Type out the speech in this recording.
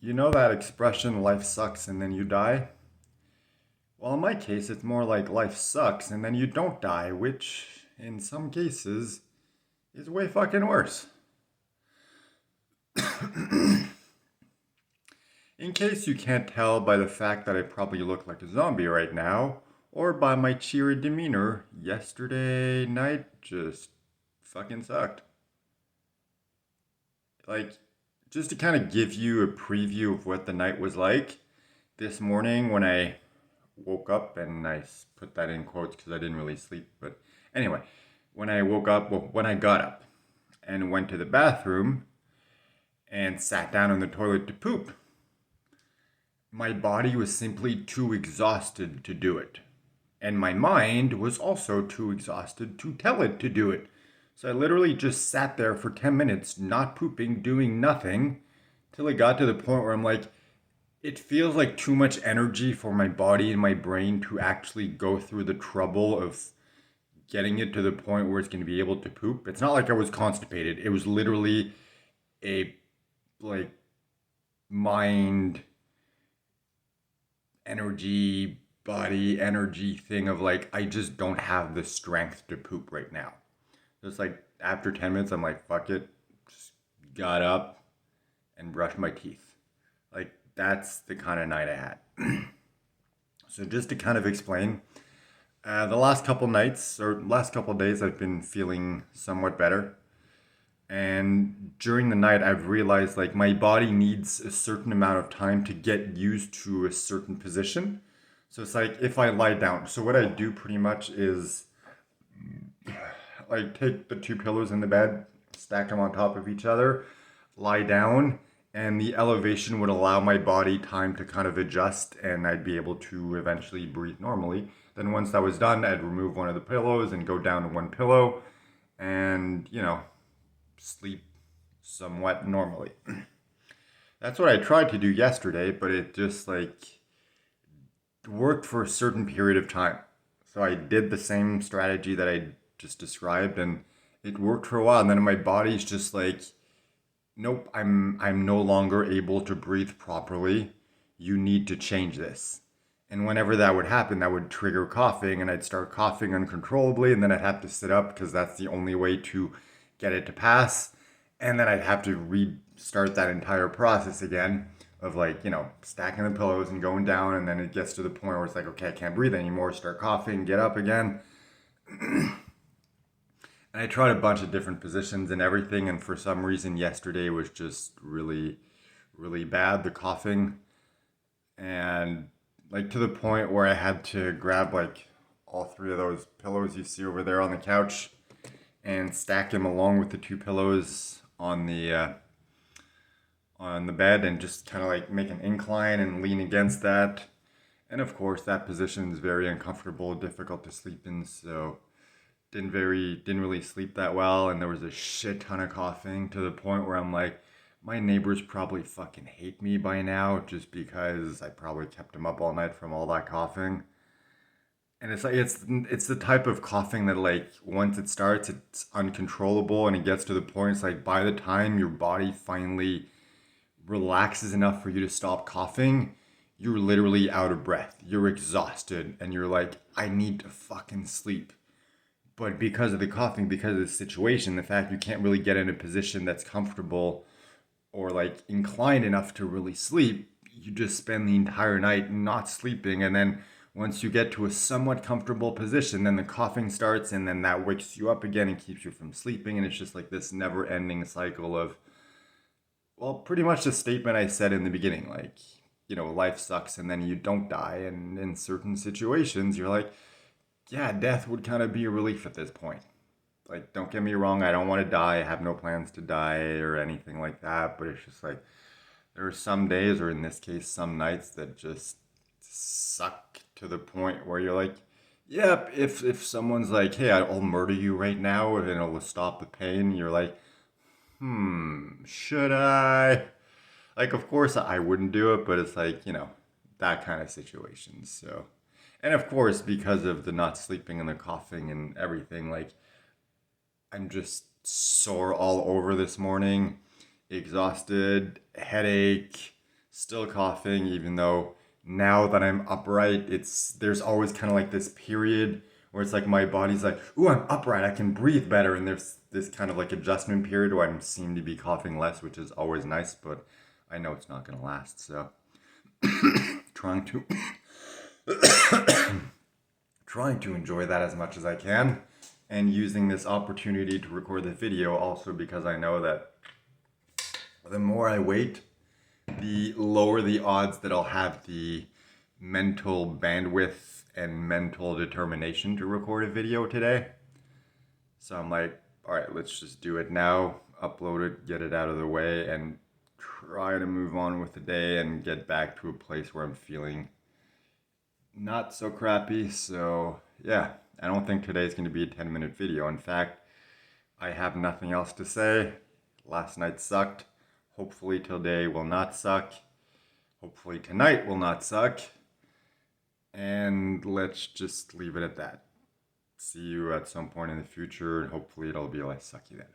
You know that expression, life sucks and then you die? Well, in my case, it's more like life sucks and then you don't die, which, in some cases, is way fucking worse. In case you can't tell by the fact that I probably look like a zombie right now, or by my cheery demeanor, yesterday night just fucking sucked. Like, just to kind of give you a preview of what the night was like, this morning when I woke up, and I put that in quotes because I didn't really sleep. But anyway, when I woke up, well, when I got up and went to the bathroom and sat down on the toilet to poop, my body was simply too exhausted to do it. And my mind was also too exhausted to tell it to do it. So I literally just sat there for 10 minutes, not pooping, doing nothing, till it got to the point where I'm like, it feels like too much energy for my body and my brain to actually go through the trouble of getting it to the point where it's going to be able to poop. It's not like I was constipated. It was literally a like mind energy body energy thing of like I just don't have the strength to poop right now. Just like after 10 minutes I'm like fuck it. Just got up and brushed my teeth. Like that's the kind of night I had. So just to kind of explain, the last couple nights or last couple days, I've been feeling somewhat better. And during the night, I've realized like my body needs a certain amount of time to get used to a certain position. So it's like if I lie down. So what I do pretty much is like take the two pillows in the bed, stack them on top of each other, lie down, and the elevation would allow my body time to kind of adjust and I'd be able to eventually breathe normally. Then once that was done, I'd remove one of the pillows and go down to one pillow and, sleep somewhat normally. That's what I tried to do yesterday, but it just like worked for a certain period of time. So I did the same strategy that I just described and it worked for a while and then my body's just like nope, I'm no longer able to breathe properly. You need to change this. And whenever that would happen, that would trigger coughing, and I'd start coughing uncontrollably, and then I'd have to sit up because that's the only way to get it to pass. And then I'd have to restart that entire process again of like, stacking the pillows and going down, and then it gets to the point where it's like, okay, I can't breathe anymore, start coughing, get up again. And I tried a bunch of different positions and everything, and for some reason, yesterday was just really, really bad, the coughing. And like to the point where I had to grab like all three of those pillows you see over there on the couch and stack them along with the two pillows on the bed and just kind of like make an incline and lean against that. And of course, that position is very uncomfortable, difficult to sleep in, so didn't really sleep that well, and there was a shit ton of coughing to the point where I'm like, my neighbors probably fucking hate me by now just because I probably kept them up all night from all that coughing. And it's like it's the type of coughing that like once it starts, it's uncontrollable and it gets to the point it's like by the time your body finally relaxes enough for you to stop coughing, you're literally out of breath. You're exhausted and you're like, I need to fucking sleep. But because of the coughing, because of the situation, the fact you can't really get in a position that's comfortable or like inclined enough to really sleep, you just spend the entire night not sleeping. And then once you get to a somewhat comfortable position, then the coughing starts and then that wakes you up again and keeps you from sleeping. And it's just like this never ending cycle of, well, pretty much the statement I said in the beginning, like, life sucks and then you don't die. And in certain situations, you're like, yeah, death would kind of be a relief at this point. Like, don't get me wrong, I don't want to die. I have no plans to die or anything like that. But it's just like, there are some days, or in this case, some nights that just suck to the point where you're like, yep, if someone's like, hey, I'll murder you right now and it'll stop the pain, you're like, should I? Like, of course, I wouldn't do it, but it's like, that kind of situation. So, and of course, because of the not sleeping and the coughing and everything, like, I'm just sore all over this morning, exhausted, headache, Still coughing, even though now that I'm upright, there's always kind of like this period where it's like my body's like, ooh, I'm upright, I can breathe better, and there's this kind of like adjustment period where I seem to be coughing less, which is always nice, but I know it's not gonna last, so trying to trying to enjoy that as much as I can, and using this opportunity to record the video also because I know that the more I wait, the lower the odds that I'll have the mental bandwidth and mental determination to record a video today. So I'm like, all right, let's just do it now, upload it, get it out of the way, and try to move on with the day and get back to a place where I'm feeling not so crappy. So yeah, I don't think today's going to be a 10-minute video. In fact, I have nothing else to say. Last night sucked. Hopefully today will not suck. Hopefully tonight will not suck. And let's just leave it at that. See you at some point in the future, and hopefully it'll be less sucky then.